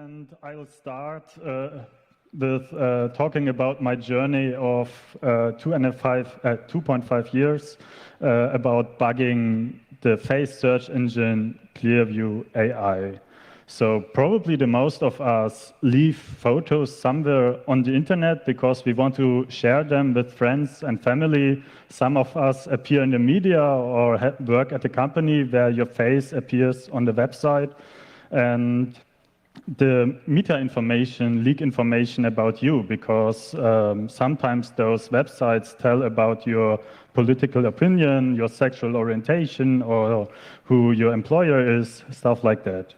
And I will start with talking about my journey of 2.5 years about bugging the face search engine Clearview AI. So probably the most of us leave photos somewhere on the internet because we want to share them with friends and family. Some of us appear in the media or work at a company where your face appears on the website. And the meta information, leak information about you, because sometimes those websites tell about your political opinion, your sexual orientation, or who your employer is, stuff like that.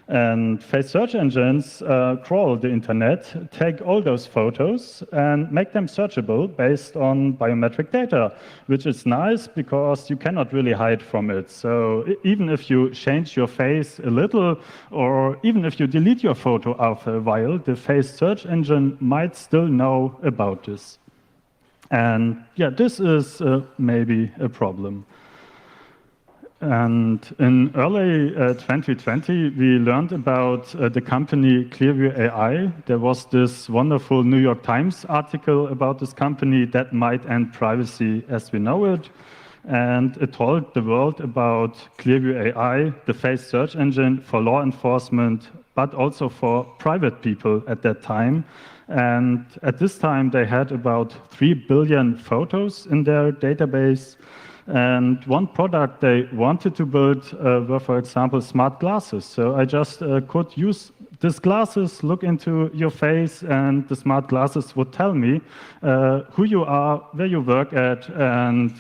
And face search engines crawl the internet, take all those photos and make them searchable based on biometric data, which is nice because you cannot really hide from it. So even if you change your face a little, or even if you delete your photo after a while, the face search engine might still know about this. And yeah, this is maybe a problem. And in early 2020, we learned about the company Clearview AI. There was this wonderful New York Times article about this company that might end privacy as we know it. And it told the world about Clearview AI, the face search engine for law enforcement, but also for private people at that time. And at this time, they had about 3 billion photos in their database. And one product they wanted to build were, for example, smart glasses. So I just could use these glasses, look into your face, and the smart glasses would tell me who you are, where you work at, and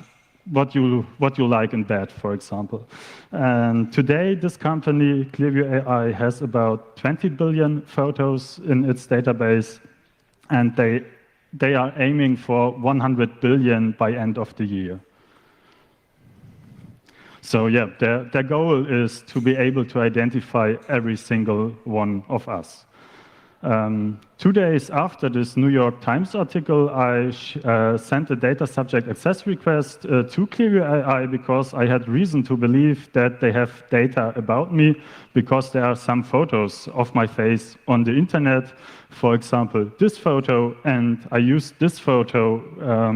what you like in bed, for example. And today, this company, Clearview AI, has about 20 billion photos in its database, and they are aiming for 100 billion by end of the year. So yeah, their goal is to be able to identify every single one of us. 2 days after this New York Times article, I sent a data subject access request to Clearview AI because I had reason to believe that they have data about me because there are some photos of my face on the internet. For example, this photo, and I used this photo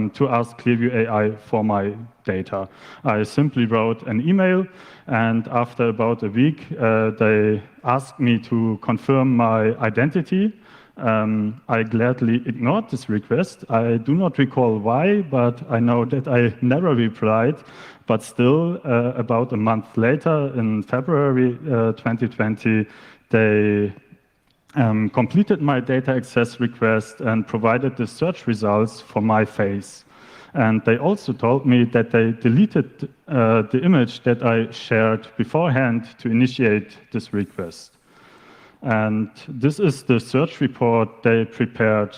to ask Clearview AI for my data. I simply wrote an email, and after about a week, they asked me to confirm my identity. I gladly ignored this request. I do not recall why, but I know that I never replied. But still, about a month later, in February 2020, they completed my data access request and provided the search results for my face. And they also told me that they deleted the image that I shared beforehand to initiate this request. And this is the search report they prepared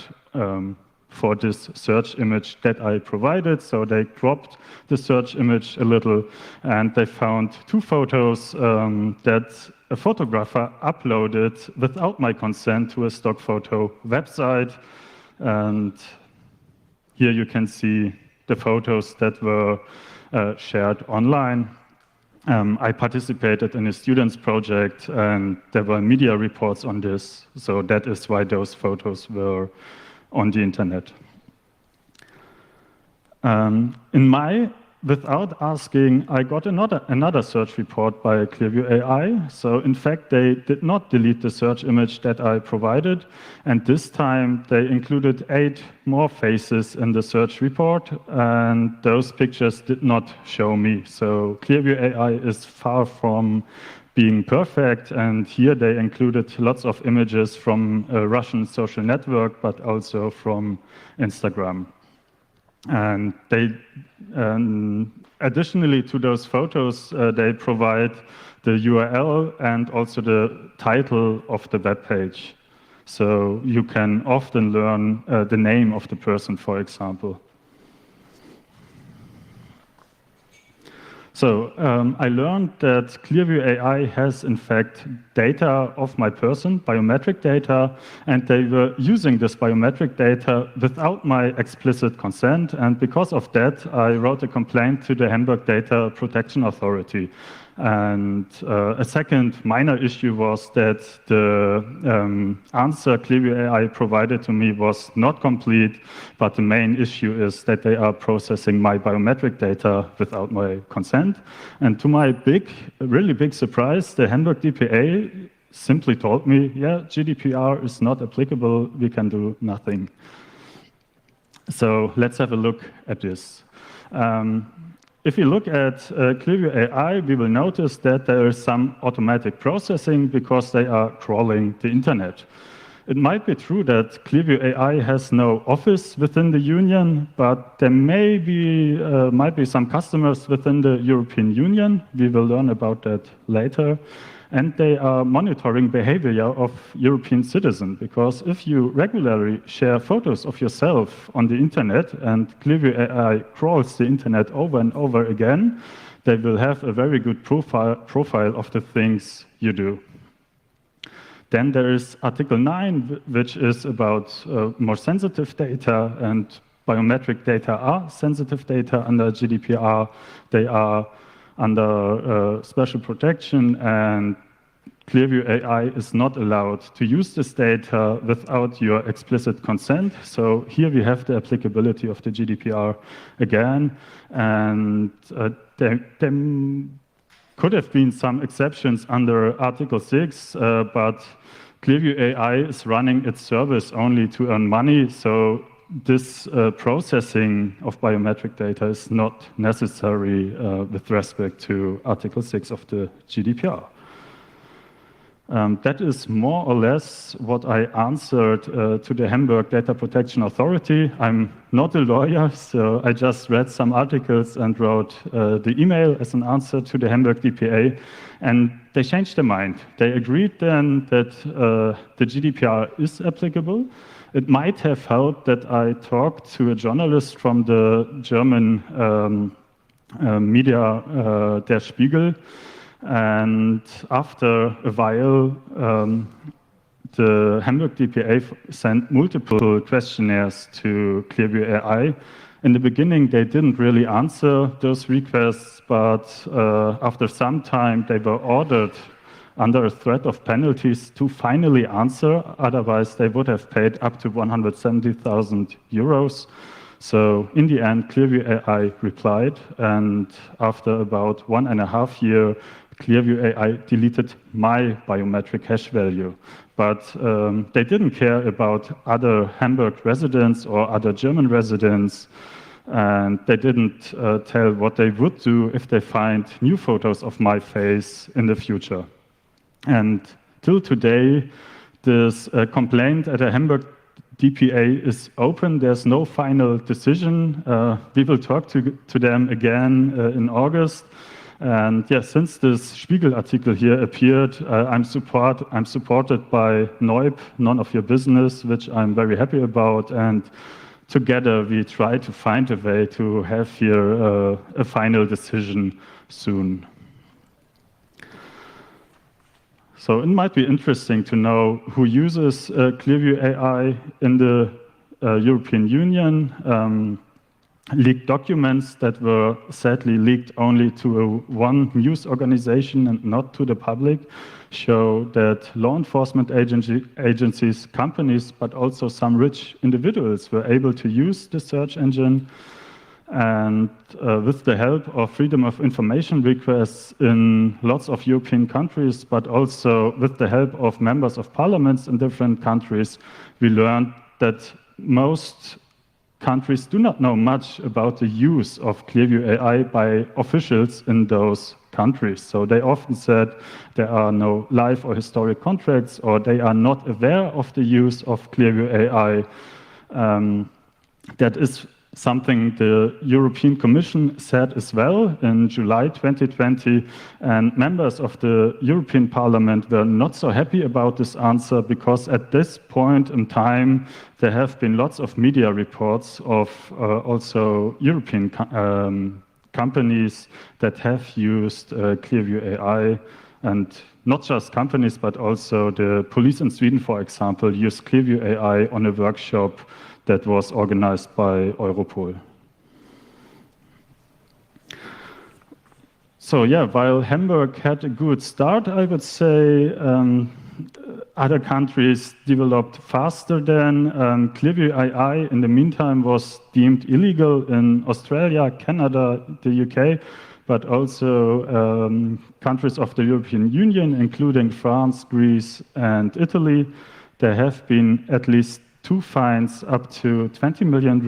for this search image that I provided. So they cropped the search image a little, and they found 2 photos that a photographer uploaded without my consent to a stock photo website. And here you can see the photos that were shared online. I participated in a student's project, and there were media reports on this. So that is why those photos were on the internet. Without asking, I got another search report by Clearview AI. So in fact, they did not delete the search image that I provided. And this time, they included 8 more faces in the search report. And those pictures did not show me. So Clearview AI is far from being perfect. And here they included lots of images from a Russian social network, but also from Instagram. And they, additionally to those photos, they provide the URL and also the title of the web page. So you can often learn the name of the person, for example. So I learned that Clearview AI has, in fact, data of my person, biometric data, and they were using this biometric data without my explicit consent. And because of that, I wrote a complaint to the Hamburg Data Protection Authority. And a second minor issue was that the answer Clearview AI provided to me was not complete, but the main issue is that they are processing my biometric data without my consent. And to my really big surprise, the Hamburg DPA simply told me, yeah, GDPR is not applicable, we can do nothing. So let's have a look at this. If you look at Clearview AI, we will notice that there is some automatic processing because they are crawling the internet. It might be true that Clearview AI has no office within the Union, but there might be some customers within the European Union. We will learn about that later. And they are monitoring behavior of European citizens, because if you regularly share photos of yourself on the internet and Clearview AI crawls the internet over and over again, they will have a very good profile of the things you do. Then there is Article 9, which is about more sensitive data, and biometric data are sensitive data under GDPR. They are under special protection, and Clearview AI is not allowed to use this data without your explicit consent. So here we have the applicability of the GDPR again, and there could have been some exceptions under Article 6, but Clearview AI is running its service only to earn money, so this processing of biometric data is not necessary with respect to Article 6 of the GDPR. That is more or less what I answered to the Hamburg Data Protection Authority. I'm not a lawyer, so I just read some articles and wrote the email as an answer to the Hamburg DPA, and they changed their mind. They agreed then that the GDPR is applicable. It might have helped that I talked to a journalist from the German media, Der Spiegel, and after a while, the Hamburg DPA sent multiple questionnaires to Clearview AI. In the beginning, they didn't really answer those requests, but after some time, they were ordered under a threat of penalties to finally answer. Otherwise, they would have paid up to 170,000 euros. So in the end, Clearview AI replied, and after about 1.5 years, Clearview AI deleted my biometric hash value. But they didn't care about other Hamburg residents or other German residents, and they didn't tell what they would do if they find new photos of my face in the future. And till today, this complaint at the Hamburg DPA is open. There's no final decision. We will talk to them again in August. And yeah, since this Spiegel article here appeared, I'm supported by Neub, None of Your Business, which I'm very happy about. And together we try to find a way to have here a final decision soon. So it might be interesting to know who uses Clearview AI in the European Union. Leaked documents that were sadly leaked only to one news organization and not to the public show that law enforcement agencies, companies, but also some rich individuals were able to use the search engine. And with the help of freedom of information requests in lots of European countries, but also with the help of members of parliaments in different countries, we learned that most countries do not know much about the use of Clearview AI by officials in those countries. So they often said there are no live or historic contracts, or they are not aware of the use of Clearview AI. That is something the European Commission said as well in July 2020, and members of the European Parliament were not so happy about this answer because at this point in time there have been lots of media reports of also European companies that have used Clearview AI, and not just companies, but also the police in Sweden, for example, used Clearview AI on a workshop that was organized by Europol. So yeah, while Hamburg had a good start, I would say other countries developed faster than Clearview AI. In the meantime, was deemed illegal in Australia, Canada, the UK, but also countries of the European Union, including France, Greece, and Italy. There have been at least 2 fines up to 20 million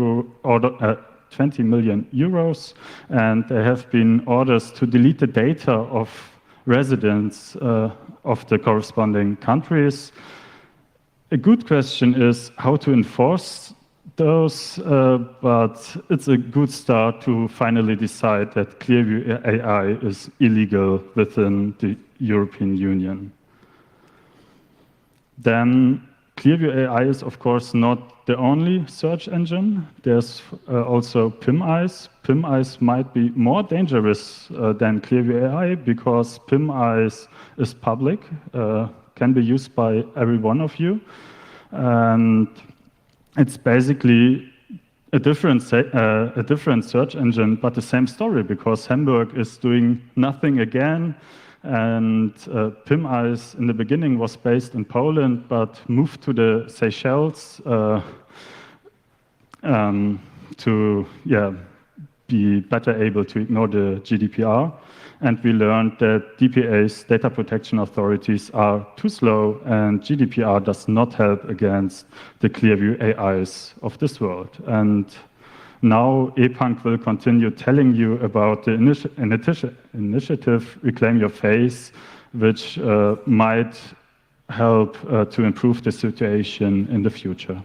euros, and there have been orders to delete the data of residents of the corresponding countries. A good question is how to enforce those, but it's a good start to finally decide that Clearview AI is illegal within the European Union. Then Clearview AI is, of course, not the only search engine. There's also PimEyes. PimEyes might be more dangerous than Clearview AI because PimEyes is public, can be used by every one of you. And it's basically a different search engine, but the same story because Hamburg is doing nothing again. And PimEyes in the beginning was based in Poland, but moved to the Seychelles to be better able to ignore the GDPR. And we learned that DPA's data protection authorities are too slow, and GDPR does not help against the Clearview AIs of this world. And now EPUNK will continue telling you about the initiative Reclaim Your Face, which might help to improve the situation in the future.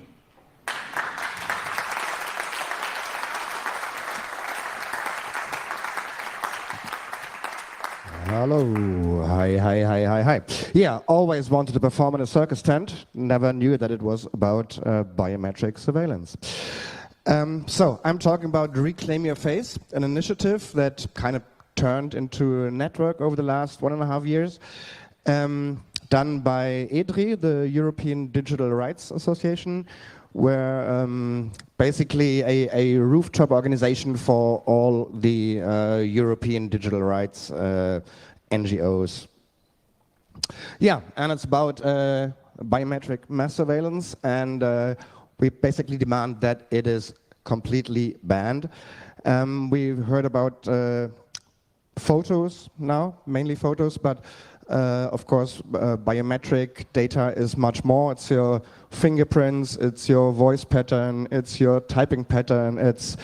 Hello, hi. Yeah, always wanted to perform in a circus tent, never knew that it was about biometric surveillance. So I'm talking about Reclaim Your Face, an initiative that kind of turned into a network over the last 1.5 years, done by EDRI, the European Digital Rights Association, where basically a rooftop organization for all the European digital rights NGOs. Yeah, and it's about biometric mass surveillance, and we basically demand that it is completely banned. We've heard about photos now, mainly photos, but of course biometric data is much more. It's your fingerprints, it's your voice pattern, it's your typing pattern, it's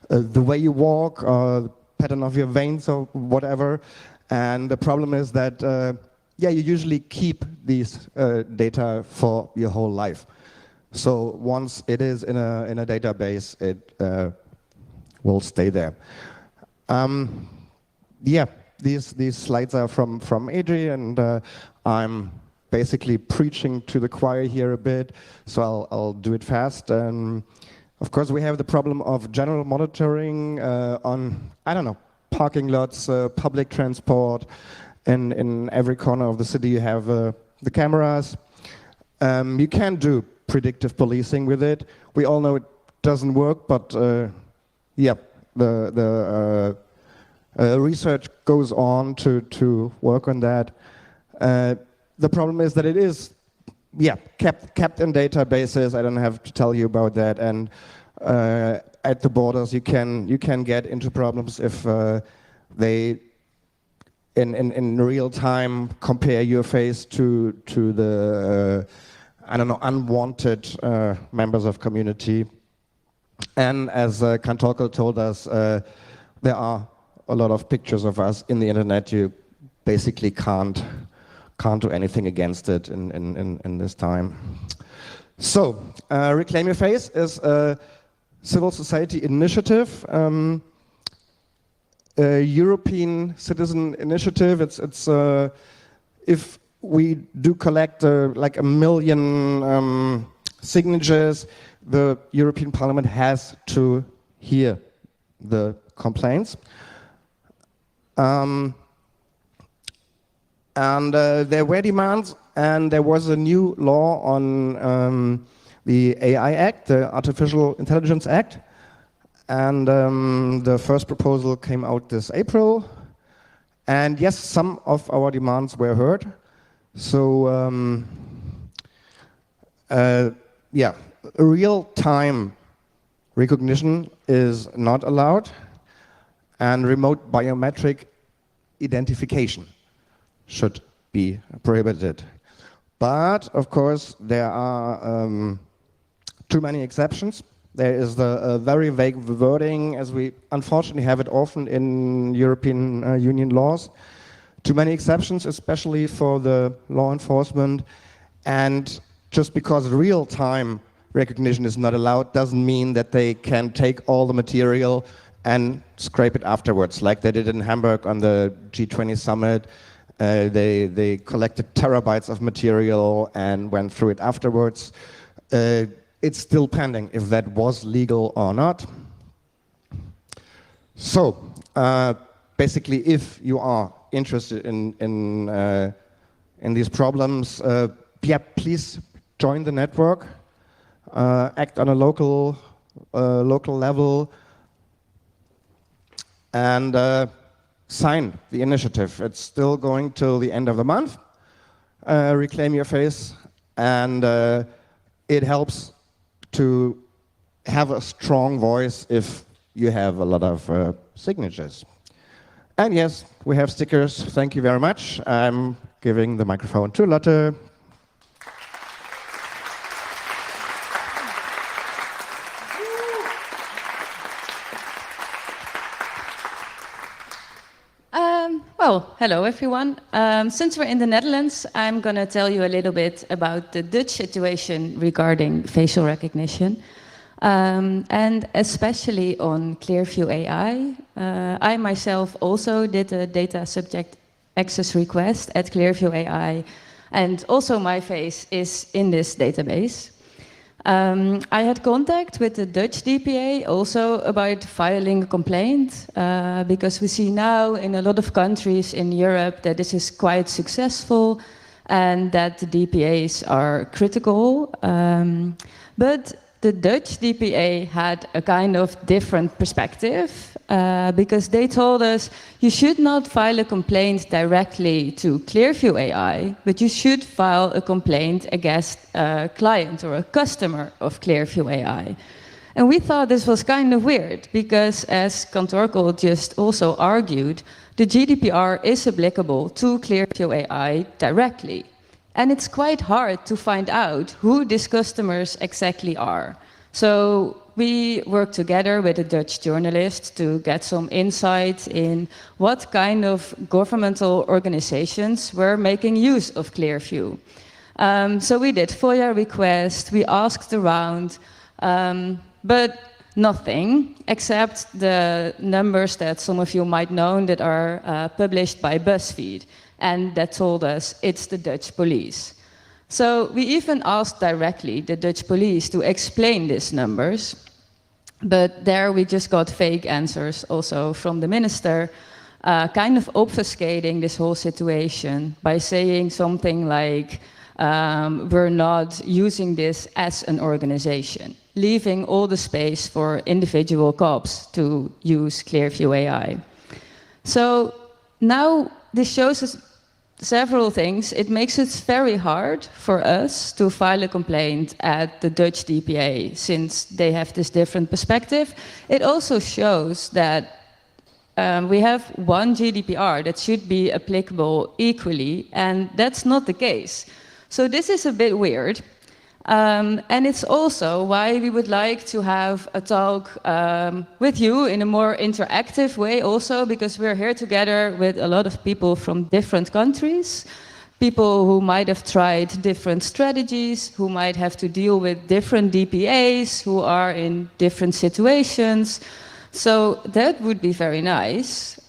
the way you walk, or the pattern of your veins or whatever. And the problem is that you usually keep these data for your whole life. So once it is in a database, it will stay there. These slides are from EDRI, and I'm basically preaching to the choir here a bit, so I'll do it fast. Of course, we have the problem of general monitoring on, I don't know, parking lots, public transport. In every corner of the city you have the cameras. You can do predictive policing with it. We all know it doesn't work, but the research goes on to work on that. The problem is that it is kept in databases. I don't have to tell you about that. And at the borders, you can get into problems if they in real time compare your face to the unwanted members of community. And as Kantorkel told us, there are a lot of pictures of us in the internet. You basically can't do anything against it in this time. So Reclaim Your Face is a civil society initiative, a European citizen initiative. It's if we do collect like 1 million signatures, the European Parliament has to hear the complaints. And there were demands, and there was a new law on the AI Act, the Artificial Intelligence Act, and the first proposal came out this April. And yes, some of our demands were heard. So yeah, real-time recognition is not allowed, and remote biometric identification should be prohibited. But of course, there are too many exceptions. There is the very vague wording, as we unfortunately have it often in European Union laws. Too many exceptions, especially for the law enforcement. And just because real-time recognition is not allowed doesn't mean that they can take all the material and scrape it afterwards, like they did in Hamburg on the G20 summit. They collected terabytes of material and went through it afterwards. It's still pending if that was legal or not. So basically, if you are interested in these problems, yeah, please join the network, act on a local level, and sign the initiative. It's still going till the end of the month. Reclaim your face, and it helps to have a strong voice if you have a lot of signatures. And yes, we have stickers. Thank you very much. I'm giving the microphone to Lotte. Well, hello everyone. Since we're in the Netherlands, I'm going to tell you a little bit about the Dutch situation regarding facial recognition, and especially on Clearview AI. I myself also did a data subject access request at Clearview AI, and also my face is in this database. I had contact with the Dutch DPA also about filing a complaint, because we see now in a lot of countries in Europe that this is quite successful and that the DPAs are critical. But the Dutch DPA had a kind of different perspective, because they told us you should not file a complaint directly to Clearview AI, but you should file a complaint against a client or a customer of Clearview AI. And we thought this was kind of weird, because as Kantorkel just also argued, the GDPR is applicable to Clearview AI directly. And it's quite hard to find out who these customers exactly are. So we worked together with a Dutch journalist to get some insight in what kind of governmental organizations were making use of Clearview. So we did FOIA requests, we asked around, but nothing except the numbers that some of you might know that are published by BuzzFeed, and that told us it's the Dutch police. So we even asked directly the Dutch police to explain these numbers, but there we just got fake answers also from the minister, kind of obfuscating this whole situation by saying something like, we're not using this as an organization, leaving all the space for individual cops to use Clearview AI. So now this shows us several things. It makes it very hard for us to file a complaint at the Dutch DPA, since they have this different perspective. It also shows that we have one GDPR that should be applicable equally, and that's not the case. So this is a bit weird. And it's also why we would like to have a talk with you in a more interactive way also, because we're here together with a lot of people from different countries, people who might have tried different strategies, who might have to deal with different DPAs, who are in different situations. So that would be very nice.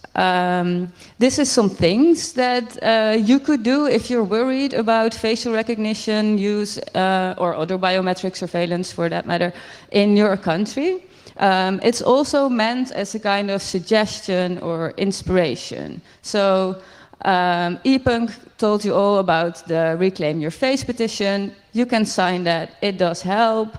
This is some things that you could do if you're worried about facial recognition use or other biometric surveillance for that matter in your country. It's also meant as a kind of suggestion or inspiration. So ePunk told you all about the Reclaim Your Face petition. You can sign that, it does help.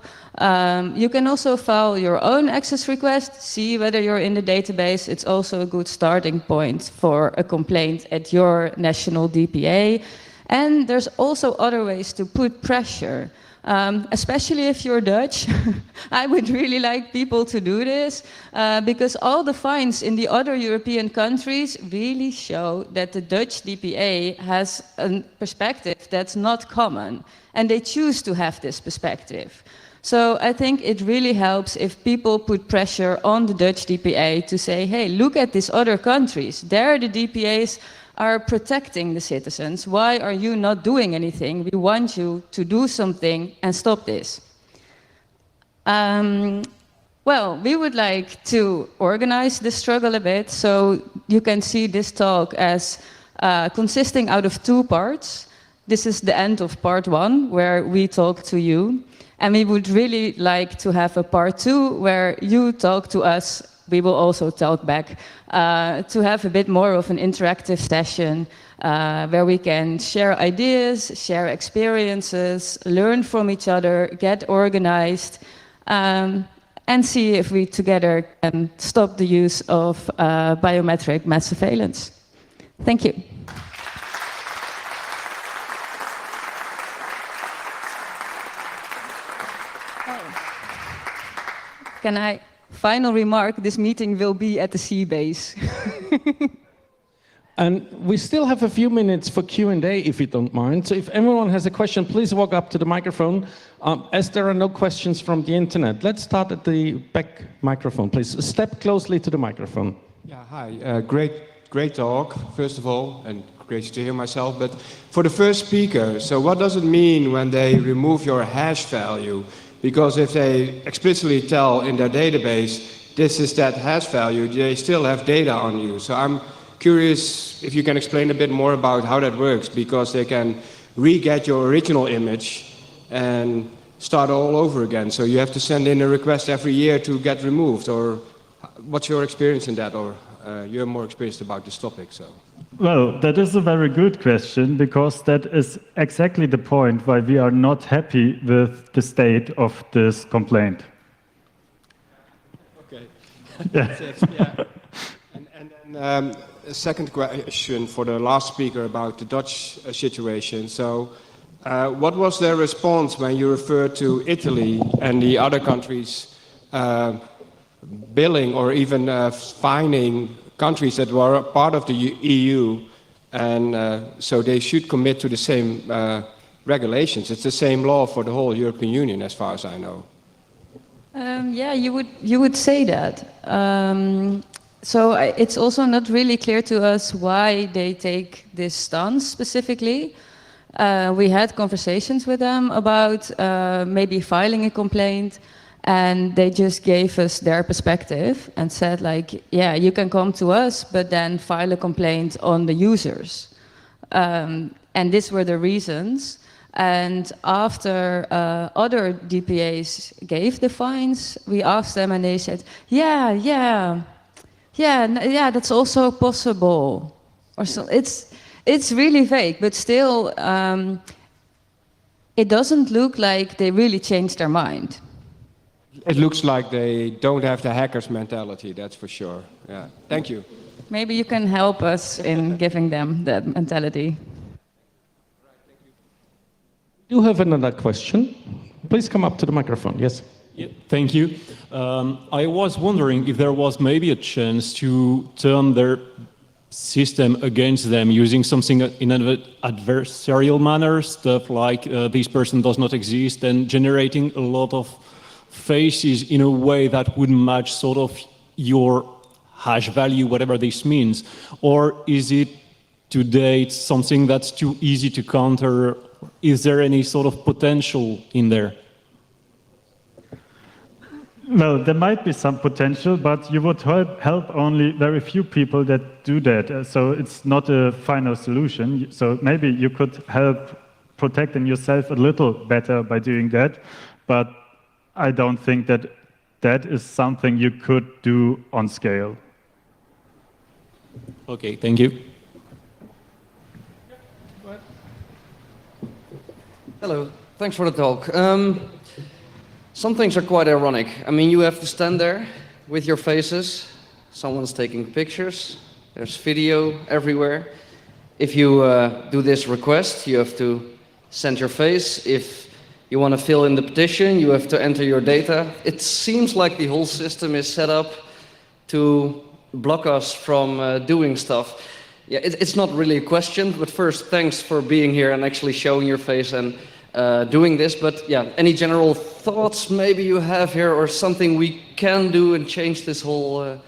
You can also file your own access request, see whether you're in the database. It's also a good starting point for a complaint at your national DPA. And there's also other ways to put pressure. Especially if you're Dutch, I would really like people to do this because all the fines in the other European countries really show that the Dutch DPA has a perspective that's not common, and they choose to have this perspective. So I think it really helps if people put pressure on the Dutch DPA to say, hey, look at these other countries. There the DPAs are protecting the citizens. Why are you not doing anything? We want you to do something and stop this. Well, we would like to organize the struggle a bit, so you can see this talk as consisting out of 2 parts. This is the end of part 1, where we talk to you. And we would really like to have a part 2, where you talk to us. We will also talk back to have a bit more of an interactive session where we can share ideas, share experiences, learn from each other, get organized, and see if we together can stop the use of biometric mass surveillance. Thank you. Can I? Final remark, this meeting will be at the sea base. And we still have a few minutes for Q&A, if you don't mind. So if anyone has a question, please walk up to the microphone. As there are no questions from the internet, let's start at the back microphone, please. Step closely to the microphone. Yeah, hi. Great talk, first of all, and great to hear myself. But for the first speaker, so what does it mean when they remove your hash value? Because if they explicitly tell in their database, this is that hash value, they still have data on you. So I'm curious if you can explain a bit more about how that works, because they can re-get your original image and start all over again. So you have to send in a request every year to get removed, or what's your experience in that, or you're more experienced about this topic, so. Well, that is a very good question, because that is exactly the point why we are not happy with the state of this complaint. Okay. That's it, yeah. And then a second question for the last speaker about the Dutch situation. So what was their response when you referred to Italy and the other countries billing or even fining countries that were part of the EU, and so they should commit to the same regulations? It's the same law for the whole European Union, as far as I know. Yeah, you would say that. So it's also not really clear to us why they take this stance specifically. We had conversations with them about maybe filing a complaint, and they just gave us their perspective and said, like, yeah, you can come to us, but then file a complaint on the users. And these were the reasons. And after other DPAs gave the fines, we asked them, and they said, yeah, that's also possible. Or so it's really vague, but still, it doesn't look like they really changed their mind. It looks like they don't have the hackers mentality, that's for sure. Yeah, thank you. Maybe you can help us in giving them that mentality. You have another question. Please come up to the microphone. Yes. Yeah, thank you. I was wondering if there was maybe a chance to turn their system against them using something in an adversarial manner, stuff like this person does not exist, and generating a lot of faces in a way that would match sort of your hash value, whatever this means. Or is it to date something that's too easy to counter? Is there any sort of potential in there? Well, there might be some potential, but you would help only very few people that do that. So it's not a final solution. So maybe you could help protecting yourself a little better by doing that, but I don't think that that is something you could do on scale. Okay, thank you. Hello, thanks for the talk. Some things are quite ironic. I mean, you have to stand there with your faces, someone's taking pictures, there's video everywhere. If you do this request, you have to send your face. If you want to fill in the petition, you have to enter your data. It seems like the whole system is set up to block us from doing stuff. Yeah, it's not really a question, but first, thanks for being here and actually showing your face and doing this. But yeah, any general thoughts maybe you have here, or something we can do and change this whole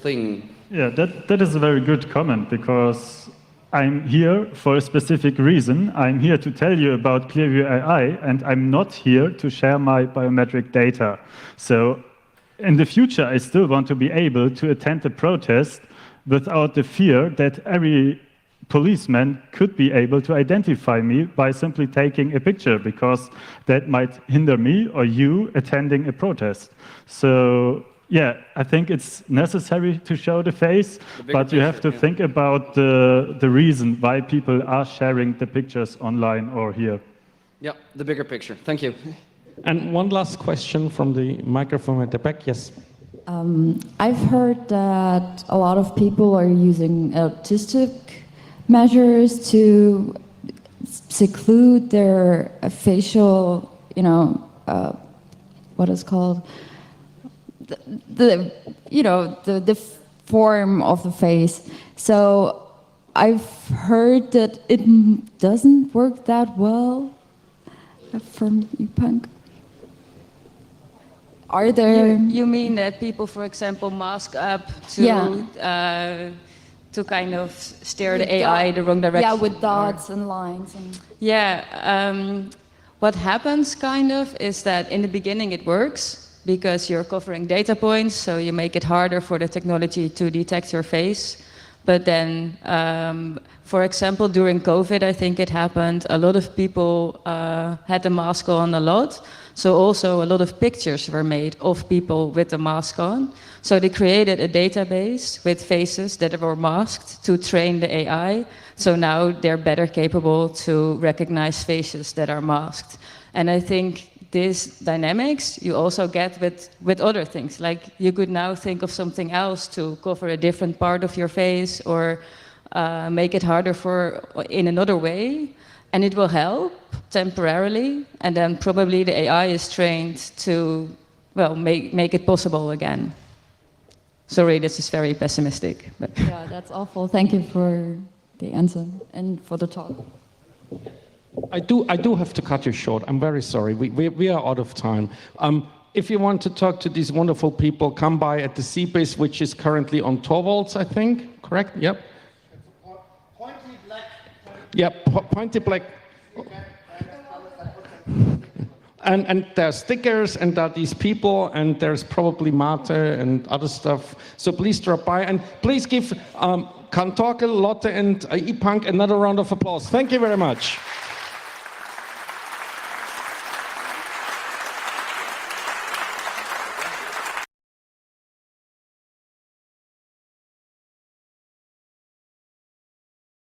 thing? Yeah, that is a very good comment, because I'm here for a specific reason. I'm here to tell you about Clearview AI, and I'm not here to share my biometric data. So in the future, I still want to be able to attend a protest without the fear that every policeman could be able to identify me by simply taking a picture, because that might hinder me or you attending a protest. So yeah, I think it's necessary to show the face, but you have to think about the reason why people are sharing the pictures online or here. Yeah, the bigger picture. Thank you. And one last question from the microphone at the back. Yes. I've heard that a lot of people are using autistic measures to seclude their facial, what is called the form of the face. So I've heard that it doesn't work that well from EPUNK. Are there? You mean that people, for example, mask up to to kind of steer the AI the wrong direction? Yeah, with dots and lines. What happens kind of is that in the beginning it works because you're covering data points, so you make it harder for the technology to detect your face. But then, for example, during COVID, I think it happened, a lot of people had the mask on a lot. So also a lot of pictures were made of people with the mask on. So they created a database with faces that were masked to train the AI. So now they're better capable to recognize faces that are masked. And I think these dynamics you also get with other things. Like you could now think of something else to cover a different part of your face, or make it harder in another way. And it will help temporarily, and then probably the AI is trained to, make it possible again. Sorry, this is very pessimistic. But. Yeah, that's awful. Thank you for the answer and for the talk. I do have to cut you short. I'm very sorry. We are out of time. If you want to talk to these wonderful people, come by at the C-Base, which is currently on Torvalds, I think. Correct? Yep. Pointy black. Yep, pointy black. And there are stickers, and there are these people, and there's probably Mate and other stuff. So please drop by, and please give Kan Torkel, Lotte, and EPUNK another round of applause. Thank you very much.